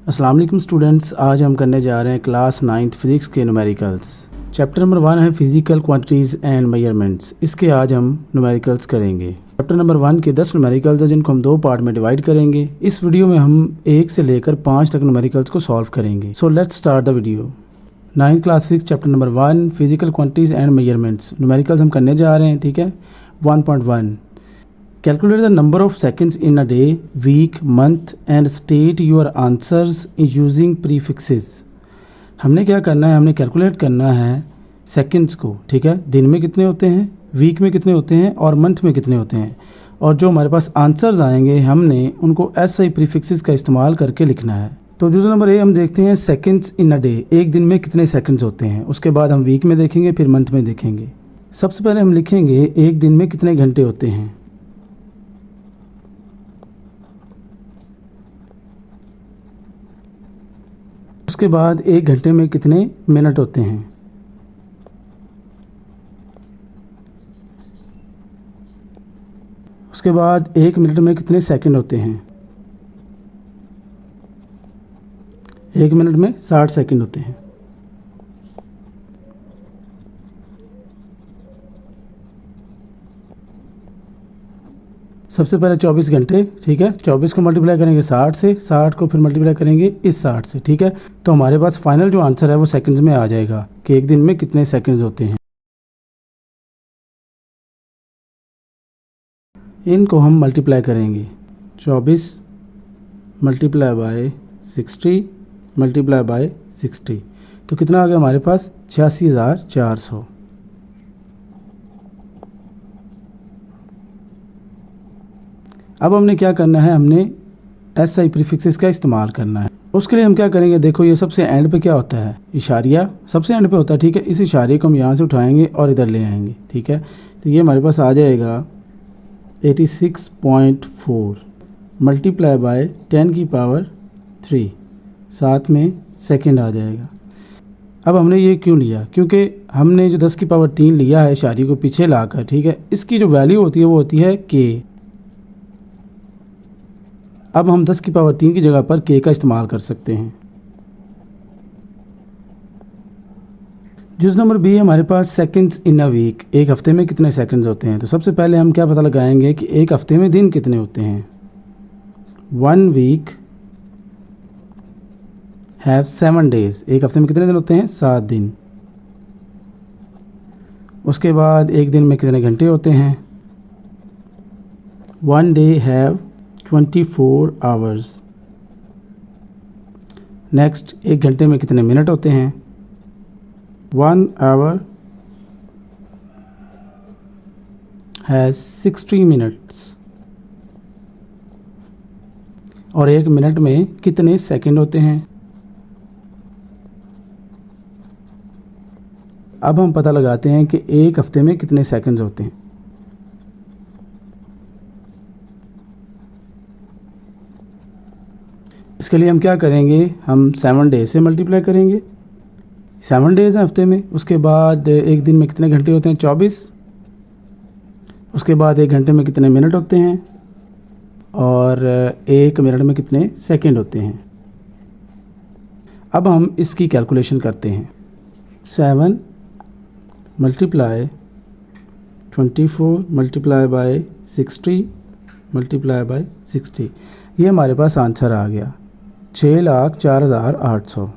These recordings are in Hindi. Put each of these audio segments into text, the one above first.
अस्सलाम वालेकुम स्टूडेंट्स, आज हम करने जा रहे हैं क्लास 9th फिज़िक्स के न्यूमेरिकल्स। चैप्टर नंबर 1 है फिज़िकल क्वांटिटीज़ एंड मेजरमेंट्स। इसके आज हम न्यूमेरिकल्स करेंगे। चैप्टर नंबर 1 के 10 न्यूमेरिकल्स हैं जिनको हम 2 पार्ट में डिवाइड करेंगे। इस वीडियो में हम 1 से लेकर 5 तक न्यूमेरिकल्स को सॉल्व करेंगे। So let's start the video. 9th class physics chapter number 1 physical quantities and measurements numericals हम करने जा रहे हैं। ठीक है। 1.1 Calculate the number of seconds in a day, week, month and state your answers using prefixes। हमने क्या करना है, हमने कैलकुलेट करना है सेकंड्स को। ठीक है। दिन में कितने होते हैं, वीक में कितने होते हैं और मंथ में कितने होते हैं, और जो हमारे पास आंसर्स आएंगे हमने उनको SI प्रीफिक्सेस का इस्तेमाल करके लिखना है। तो दूसरा नंबर ए हम देखते हैं सेकंड्स इन अ डे, एक दिन में कितने सेकंड्स होते हैं। उसके बाद हम वीक में देखेंगे, फिर मंथ में देखेंगे। सबसे पहले हम लिखेंगे एक दिन में कितने घंटे होते हैं। उसके बाद एक घंटे में कितने मिनट होते हैं। उसके बाद एक मिनट में कितने सेकंड होते हैं। एक मिनट में 60 सेकंड होते हैं। सबसे पहले 24 घंटे। ठीक है। 24 को मल्टीप्लाई करेंगे 60 से, 60 को फिर मल्टीप्लाई करेंगे इस 60 से। ठीक है। तो हमारे पास फाइनल जो आंसर है वो सेकंड्स में आ जाएगा कि एक दिन में कितने सेकंड्स होते हैं। इनको हम मल्टीप्लाई करेंगे। 24 मल्टीप्लाई बाय 60 मल्टीप्लाई बाय 60, तो कितना आ गया हमारे पास 86,400। अब हमने क्या करना है, हमने SI प्रीफिक्सेस का इस्तेमाल करना है। उसके लिए हम क्या करेंगे, देखो ये सबसे एंड पे क्या होता है, इशारिया सबसे एंड पे होता है। ठीक है। इस इशारे को हम यहाँ से उठाएंगे और इधर ले आएंगे। ठीक है। तो ये हमारे पास आ जाएगा 86.4 मल्टीप्लाई बाय 10 की पावर 3, साथ में सेकंड आ जाएगा। अब हमने ये क्यों लिया, क्योंकि हमने जो 10 की पावर 3 लिया है इशारे को पीछे लाकर, ठीक है, इसकी जो वैल्यू होती है वो होती है K। अब हम 10 की पावर 3 की जगह पर K का इस्तेमाल कर सकते हैं। जुज नंबर बी हमारे पास सेकंड्स इन अ वीक, एक हफ्ते में कितने सेकंड्स होते हैं। तो सबसे पहले हम क्या पता लगाएंगे कि एक हफ्ते में दिन कितने होते हैं। 1 वीक हैव 7 डेज, एक हफ्ते में कितने दिन होते हैं, 7 दिन। उसके बाद एक दिन में कितने घंटे होते हैं। 1 डे हैव 24 आवर्स। नेक्स्ट, एक घंटे में कितने मिनट होते हैं। 1 आवर हैज़ 60 मिनट्स। और एक मिनट में कितने सेकंड होते हैं। अब हम पता लगाते हैं कि एक हफ्ते में कितने सेकंड्स होते हैं। इसके लिए हम क्या करेंगे, हम 7 डेज से मल्टीप्लाई करेंगे। 7 डेज हैं हफ्ते में। उसके बाद एक दिन में कितने घंटे होते हैं, 24। उसके बाद एक घंटे में कितने मिनट होते हैं, और एक मिनट में कितने सेकंड होते हैं। अब हम इसकी कैलकुलेशन करते हैं। 7 multiply 24 multiply by 60 multiply by 60, ये हमारे पास आंसर आ गया 6,04,800।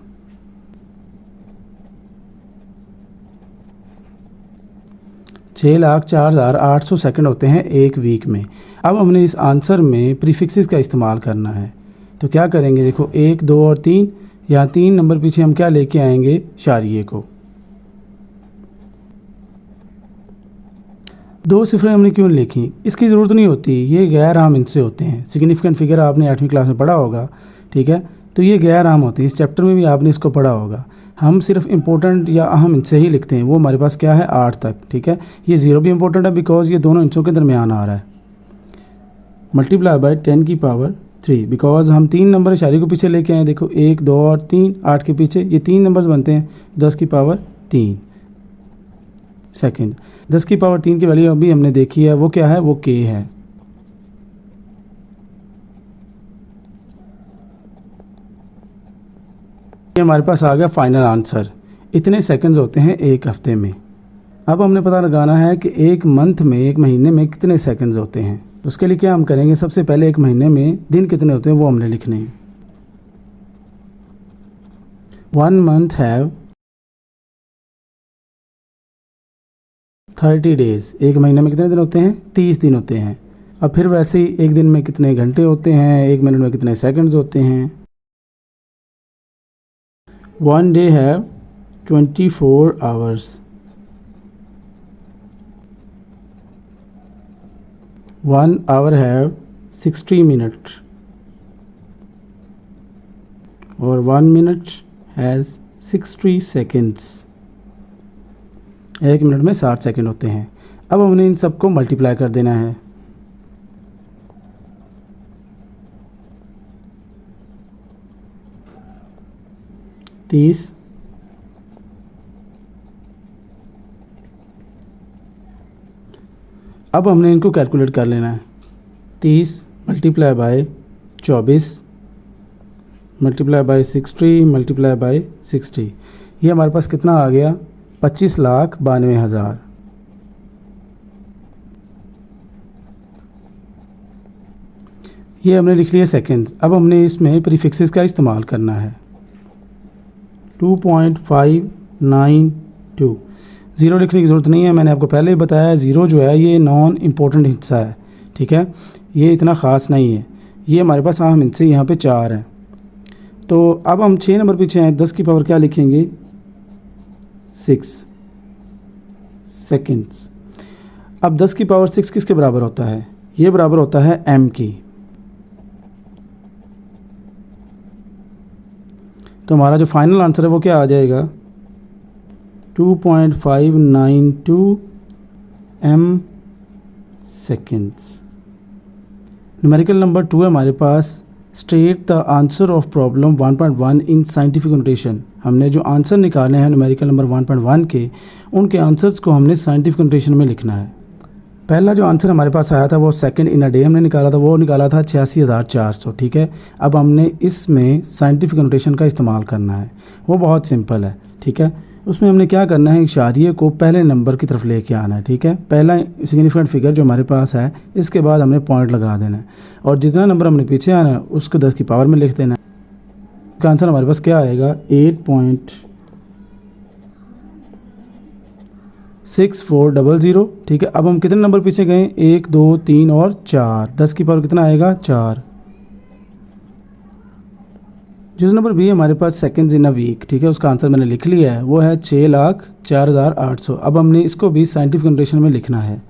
छः लाख 4,800 सेकंड होते हैं एक वीक में। अब हमने इस आंसर में प्रीफिक्सेस का इस्तेमाल करना है। तो क्या करेंगे, देखो 1, 2 और 3, यहाँ 3 नंबर पीछे हम क्या लेके आएंगे, शारिये को। 2 सिफरें हमने क्यों लिखी, इसकी ज़रूरत नहीं होती, ये गैर आम इनसे होते हैं। सिग्निफिकेंट फिगर आपने 8वीं क्लास में पढ़ा होगा। ठीक है। तो ये गैर आम होती है, इस चैप्टर में भी आपने इसको पढ़ा होगा। हम सिर्फ इम्पोर्टेंट या अहम इनसे ही लिखते हैं। वो हमारे पास क्या है, 8 तक। ठीक है। ये 0 भी इम्पोर्टेंट है बिकॉज ये दोनों इंचों के दरमियान आ रहा है। मल्टीप्लाई बाय 10 की पावर 3, बिकॉज हम 3 नंबर इशारे को पीछे लेके आए। देखो 1, 2 और 3, 8 के पीछे ये 3 नंबर्स बनते हैं। 10 की पावर 3 सेकेंड। 10 की पावर 3 की वैल्यू अभी हमने देखी है, वो क्या है, वो K है। ये हमारे पास आ गया फाइनल आंसर। इतने सेकंड्स होते हैं एक हफ्ते में। अब हमने पता लगाना है कि एक मंथ में, एक महीने में कितने सेकंड्स होते हैं। उसके लिए क्या हम करेंगे, सबसे पहले एक महीने में दिन कितने होते हैं वो हमने लिखने हैं। 1 month have 30 days। एक महीने में कितने दिन होते हैं, 30 दिन होते हैं। अब फिर वैसे ही एक दिन में कितने घंटे होते हैं, एक मिनट में कितने सेकंड्स होते हैं। 1 day have 24 hours। 1 hour have 60 minutes और 1 minute has 60 seconds। एक मिनट में 60 सेकंड होते हैं। अब हमने इन सबको मल्टीप्लाई कर देना है। तीस, अब हमने इनको कैलकुलेट कर लेना है। 30 multiply by 24 multiply by 60 multiply by 60, ये हमारे पास कितना आ गया, 25,92,000। ये हमने लिख लिया सेकेंड्स। अब हमने इसमें प्रीफिक्सेस का इस्तेमाल करना है। 2.592, ज़ीरो लिखने की ज़रूरत नहीं है, मैंने आपको पहले ही बताया ज़ीरो जो है ये नॉन इम्पोर्टेंट हिस्सा है, ठीक है, ये इतना ख़ास नहीं है। ये हमारे पास अहम हिस्से यहाँ पे 4 हैं। तो अब हम 6 नंबर पीछे हैं, 10 की पावर क्या लिखेंगे, 6 सेकेंड्स। अब 10 की पावर 6 किसके बराबर होता है, ये बराबर होता है m की। तो हमारा जो फाइनल आंसर है वो क्या आ जाएगा, 2.592 m सेकेंड्स। न्यूमेरिकल नंबर 2 है हमारे पास, state the answer of problem 1.1 in scientific notation. हमने जो आंसर निकाले हैं न्यूमेरिकल नंबर 1.1 के, उनके आंसर्स को हमने साइंटिफिक नोटेशन में लिखना है। पहला जो आंसर हमारे पास आया था वो सेकंड इन अ डे हमने निकाला था, वो निकाला था 86,400, ठीक है। अब हमने इसमें साइंटिफिक नोटेशन का इस्तेमाल करना है, वो बहुत सिंपल है, ठीक है। उसमें हमने क्या करना है, इशारिये को पहले नंबर की तरफ लेके आना है, ठीक है। पहला सिग्निफिकेंट फिगर जो हमारे पास है, इसके बाद हमने पॉइंट लगा देना है और जितना नंबर हमने पीछे आना है उसको 10 की पावर में लिख देना है। इसका आंसर हमारे पास क्या आएगा, 8.6400, ठीक है। अब हम कितने नंबर पीछे गए, 1 2 3 और 4, 10 की पावर कितना आएगा, 4। जो नंबर बी हमारे पास सेकंड्स इन अ वीक, ठीक है, उसका आंसर मैंने लिख लिया है, वो है 6,04,800। अब हमने इसको भी साइंटिफिक नोटेशन में लिखना है।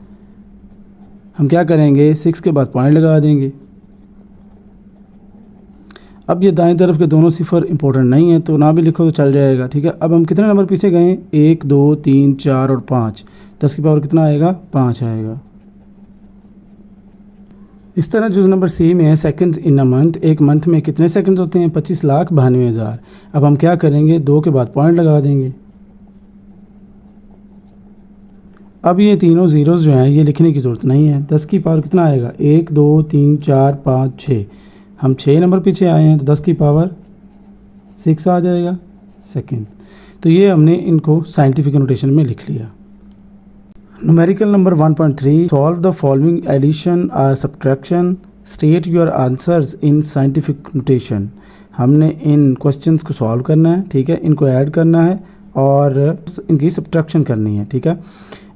हम क्या करेंगे, 6 के बाद पॉइंट लगा देंगे। अब ये दाएं तरफ के दोनों सिफर इंपॉर्टेंट नहीं है तो ना भी लिखो तो चल जाएगा, ठीक है। अब हम कितने नंबर पीछे गए, 1 2 3 4 और 5, 10 की पावर कितना आएगा, 5 आएगा। इस तरह जो नंबर सी में है, सेकंड्स इन अ मंथ, एक मंथ में कितने सेकंड्स होते हैं, 25,92,000। अब हम क्या करेंगे, 2 के बाद पॉइंट लगा देंगे। अब ये तीनों ज़ीरोज़ जो हैं ये लिखने की ज़रूरत नहीं है। 10 की पावर कितना आएगा, 1 2 3 4 5 6, हम 6 नंबर पीछे आए हैं तो 10 की पावर 6 आ जाएगा सेकंड। तो ये हमने इनको साइंटिफिक नोटेशन में लिख लिया। Numerical number 1.3, solve the following addition और subtraction, state your answers in scientific notation. हमने इन क्वेश्चंस को सॉल्व करना है, ठीक है, इनको ऐड करना है और इनकी सब्ट्रैक्शन करनी है, ठीक है।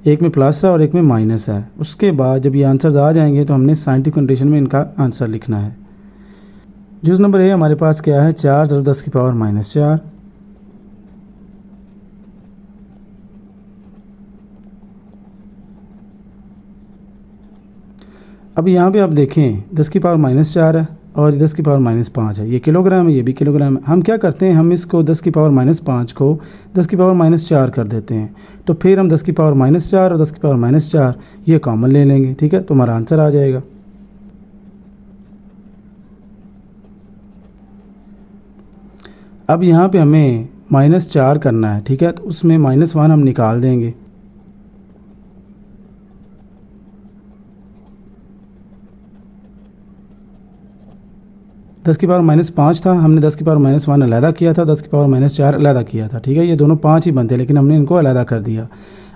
एक में प्लस है और एक में माइनस है। उसके बाद जब ये आंसर्स आ जाएंगे तो हमने साइंटिफिक नोटेशन में इनका आंसर लिखना है। जो नंबर ए हमारे पास क्या है, 4 × 10 की पावर -4। अब यहाँ पे आप देखें 10 की पावर -4 है और 10 की पावर -5 है, ये किलोग्राम है, ये भी किलोग्राम है। हम क्या करते हैं, हम इसको 10 की पावर -5 को 10 की पावर -4 कर देते हैं, तो फिर हम 10 की पावर -4 और 10 की पावर -4 ये कॉमन ले लेंगे, ठीक है, तो हमारा आंसर आ जाएगा। अब यहाँ पे हमें -4 करना है, ठीक है, तो उसमें -1 हम निकाल देंगे। 10 की पावर -5 था, हमने 10 की पावर -1 अलहदा किया था, 10 की पावर -4 अलहदा किया था, ठीक है। ये दोनों 5 ही बनते हैं लेकिन हमने इनको अलहदा कर दिया।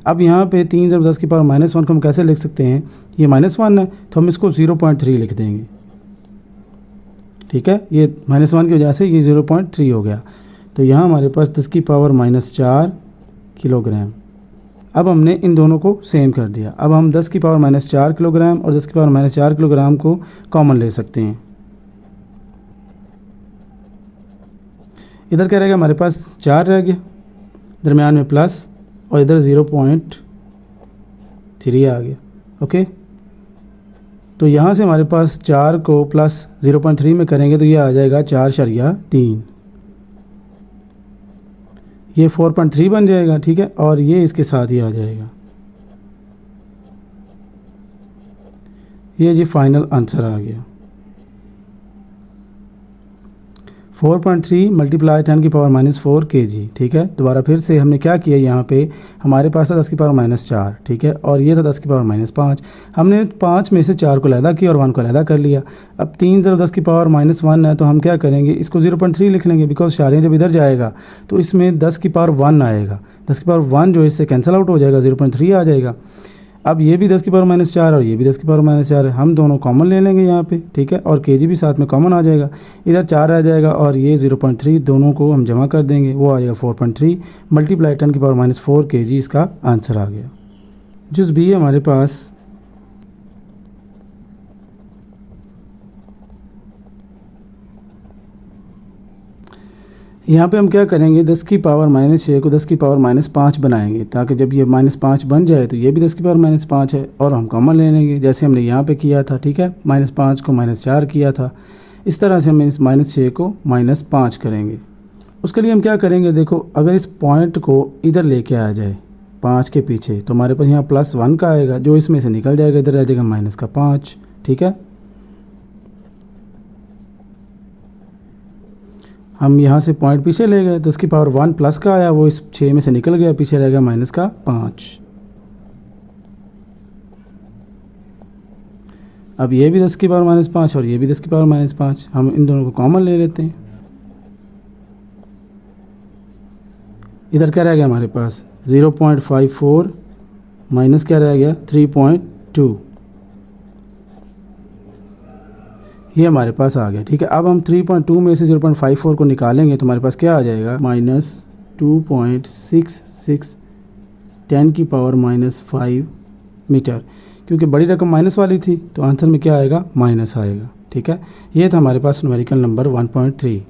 अब यहाँ पे 3 जब 10 की पावर -1 को हम कैसे लिख सकते हैं, ये -1 है तो हम इसको 0.3 लिख देंगे, ठीक है। ये -1 की वजह से ये 0.3 हो गया। तो यहाँ हमारे पास 10 की पावर -4 किलोग्राम। अब हमने इन दोनों को सेम कर दिया। अब हम 10 की पावर -4 किलोग्राम और 10 की पावर -4 किलोग्राम को कॉमन ले सकते हैं। इधर क्या रह गया, हमारे पास 4 रह गया, दरमियान में प्लस, और इधर 0.3 आ गया, ओके। तो यहाँ से हमारे पास 4 को प्लस 0.3 में करेंगे तो ये आ जाएगा 4.3, ये 4.3 बन जाएगा, ठीक है। और ये इसके साथ ही आ जाएगा, ये जी फाइनल आंसर आ गया। 4.3 मल्टीप्लाई 10 की पावर -4 kg, ठीक है। दोबारा फिर से हमने क्या किया, यहाँ पे हमारे पास था 10 की पावर -4, ठीक है, और ये था 10 की पावर -5। हमने 5 में से 4 को अलहदा किया और 1 को अलहदा कर लिया। अब 3 जब 10 की पावर -1 है तो हम क्या करेंगे, इसको 0.3 लिख लेंगे, बिकॉज शारियाँ जब इधर जाएगा तो इसमें 10 की पावर 1 आएगा, 10 की पावर 1 जो इससे कैंसिल आउट हो जाएगा, 0.3 आ जाएगा। अब ये भी 10 की पावर -4 और ये भी 10 की पावर -4 है, हम दोनों कॉमन ले लेंगे यहाँ पे, ठीक है, और kg भी साथ में कॉमन आ जाएगा, इधर 4 आ जाएगा और ये 0.3, दोनों को हम जमा कर देंगे, वो आ जाएगा 4.3 मल्टीप्लाई 10 की पावर -4 kg, इसका आंसर आ गया। जुज़ बी है हमारे पास, यहाँ पे हम क्या करेंगे, 10 की पावर -6 को 10 की पावर -5 बनाएंगे, ताकि जब ये -5 बन जाए तो ये भी 10 की पावर -5 है और हम कॉमन ले लेंगे, जैसे हमने यहाँ पे किया था, ठीक है। -5 को -4 किया था, इस तरह से हम इस -6 को -5 करेंगे। उसके लिए हम क्या करेंगे, देखो अगर इस पॉइंट को इधर लेके आ जाए 5 के पीछे तो हमारे पास यहाँ +1 का आएगा, जो इसमें से निकल जाएगा, इधर रह जाएगा -5, ठीक है। हम यहाँ से पॉइंट पीछे ले गए, 10 की पावर 1 प्लस का आया, वो इस 6 में से निकल गया, पीछे रह गया -5। अब ये भी 10 की पावर -5 और ये भी 10 की पावर -5, हम इन दोनों को कॉमन ले लेते हैं। इधर क्या रह गया हमारे पास, 0.54 माइनस क्या रह गया, 3.2, ये हमारे पास आ गया, ठीक है। अब हम 3.2 में से 0.54 को निकालेंगे तो हमारे पास क्या आ जाएगा, -2.66 10 की पावर -5 मीटर, क्योंकि बड़ी रकम माइनस वाली थी तो आंसर में क्या आएगा, माइनस आएगा, ठीक है। ये था हमारे पास numerical number 1.3।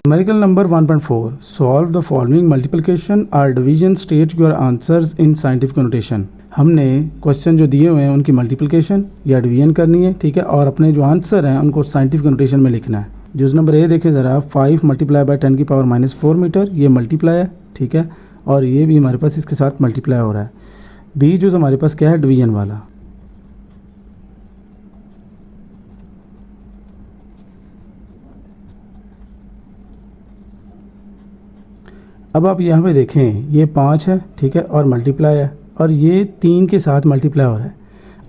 Numerical number 1.4, solve the following multiplication और division, state your answers in scientific notation. हमने क्वेश्चन जो दिए हुए हैं उनकी मल्टीप्लिकेशन या डिवीजन करनी है, ठीक है, और अपने जो आंसर हैं उनको साइंटिफिक नोटेशन में लिखना है। जूस नंबर ए देखें ज़रा, 5 मल्टीप्लाई बाय 10 की पावर -4 मीटर, ये मल्टीप्लाई है, ठीक है, और ये भी हमारे पास इसके साथ मल्टीप्लाई हो रहा है। बी जो हमारे पास क्या है, डिवीजन वाला। अब आप यहाँ पे देखें, ये 5 है, ठीक है, और मल्टीप्लाई है, और ये 3 के साथ मल्टीप्लाई हो रहा है।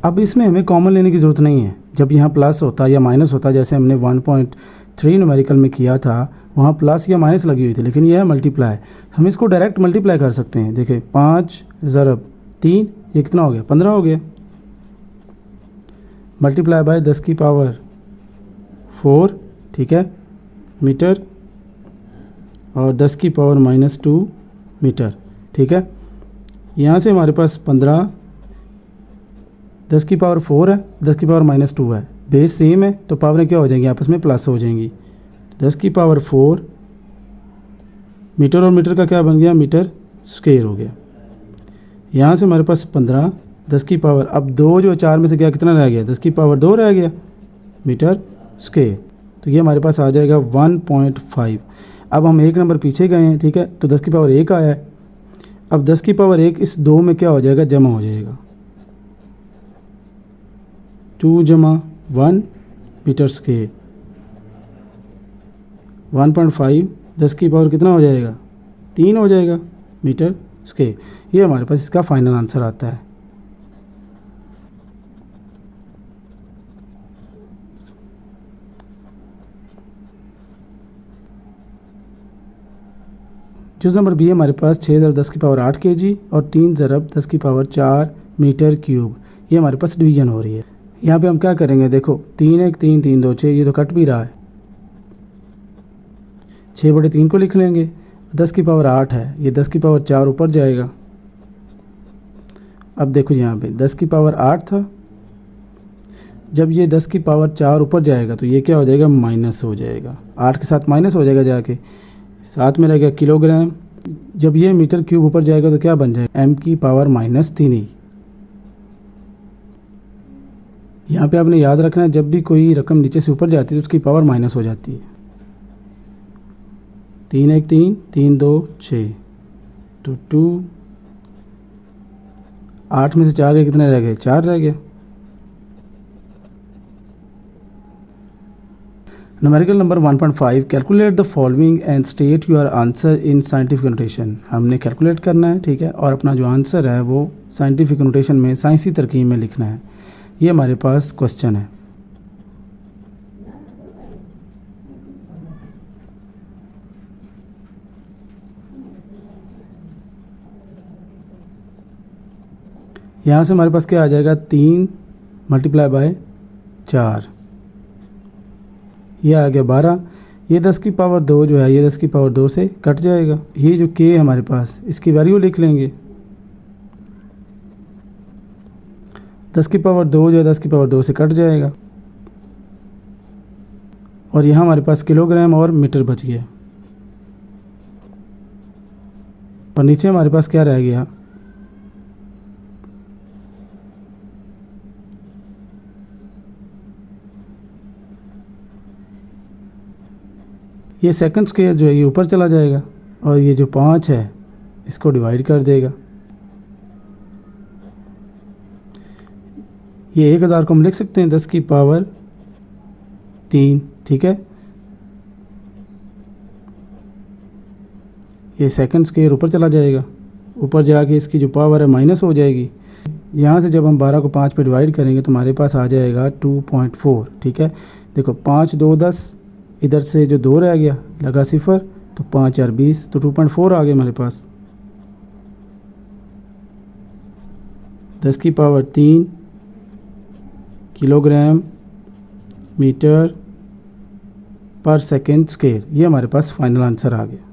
अब इसमें हमें कॉमन लेने की ज़रूरत नहीं है, जब यहाँ प्लस होता या माइनस होता, जैसे हमने 1.3 न्यूमेरिकल में किया था, वहाँ प्लस या माइनस लगी हुई थी, लेकिन यह है मल्टीप्लाई, हम इसको डायरेक्ट मल्टीप्लाई कर सकते हैं। देखें 5 ज़रब 3, ये कितना हो गया, 15 हो गया, मल्टीप्लाई बाय 10 की पावर 4, ठीक है, मीटर, और 10 की पावर -2 मीटर, ठीक है। यहाँ से हमारे पास 15, 10 की पावर 4 है, 10 की पावर -2 है, बेस सेम है तो पावरें क्या हो जाएंगी, आपस में प्लस हो जाएंगी। 10 की पावर 4 मीटर और मीटर का क्या बन गया, मीटर स्क्वायर हो गया। यहाँ से हमारे पास 15, 10 की पावर, अब 2 जो 4 में से क्या कितना रह गया, 10 की पावर 2 रह गया मीटर स्क्वायर, तो ये हमारे पास आ जाएगा 1.5। अब हम एक नंबर पीछे गए हैं, ठीक है, तो 10 की पावर 1 आया है। अब 10 की पावर 1 इस 2 में क्या हो जाएगा, जमा हो जाएगा, 2 जमा 1 मीटर स्क्वायर, 1.5 10 की पावर कितना हो जाएगा, 3 हो जाएगा मीटर स्क्वायर। ये हमारे पास इसका फाइनल आंसर आता है। चूज नंबर बी हमारे पास 6 ज़रब 10 की पावर 8 kg और 3 ज़रब 10 की पावर 4 मीटर क्यूब, ये हमारे पास डिवीजन हो रही है। यहाँ पे हम क्या करेंगे, देखो 3 1 3 3 2 6, ये तो कट भी रहा है, 6/3 को लिख लेंगे। 10 की पावर 8 है, ये 10 की पावर 4 ऊपर जाएगा। अब देखो यहाँ पे 10 की पावर 8 था, जब ये 10 की पावर 4 ऊपर जाएगा तो ये क्या हो जाएगा, माइनस हो जाएगा, 8 के साथ माइनस हो जाएगा, जाके साथ में रहेगा किलोग्राम। जब ये मीटर क्यूब ऊपर जाएगा तो क्या बन जाएगा, m की पावर -3। यहाँ पे आपने याद रखना है, जब भी कोई रकम नीचे से ऊपर जाती है तो उसकी पावर माइनस हो जाती है। 3 1 3 3 2 6 तो 2, 8 में से 4 के कितने रह गए, 4 रह गया। Numerical number 1.5, calculate the following and state your answer in scientific notation. हमने कैलकुलेट करना है, ठीक है, और अपना जो आंसर है वो साइंटिफिक नोटेशन में, साइंसी तरकीब में लिखना है। ये हमारे पास क्वेश्चन है। यहाँ से हमारे पास क्या आ जाएगा, 3 × 4, ये आ गया 12। ये 10 की पावर 2 जो है, ये 10 की पावर 2 से कट जाएगा। ये जो k हमारे पास, इसकी वैल्यू लिख लेंगे। 10 की पावर 2 जो है 10 की पावर 2 से कट जाएगा, और यहाँ हमारे पास किलोग्राम और मीटर बच गया, और नीचे हमारे पास क्या रह गया, ये सेकंड स्क्वायर जो है ये ऊपर चला जाएगा, और ये जो 5 है इसको डिवाइड कर देगा। ये 1000 को हम लिख सकते हैं 10 की पावर 3, ठीक है। ये सेकंड स्क्वायर ऊपर चला जाएगा, ऊपर जाके इसकी जो पावर है माइनस हो जाएगी। यहाँ से जब हम 12 को 5 पे डिवाइड करेंगे तो हमारे पास आ जाएगा 2.4, ठीक है। देखो 5 2 10, इधर से जो 2 रह गया लगा 0, तो 5 4 20, तो 2.4 आ गया हमारे पास। 10 की पावर 3 किलोग्राम मीटर पर सेकेंड स्क्वायर, ये हमारे पास फाइनल आंसर आ गया।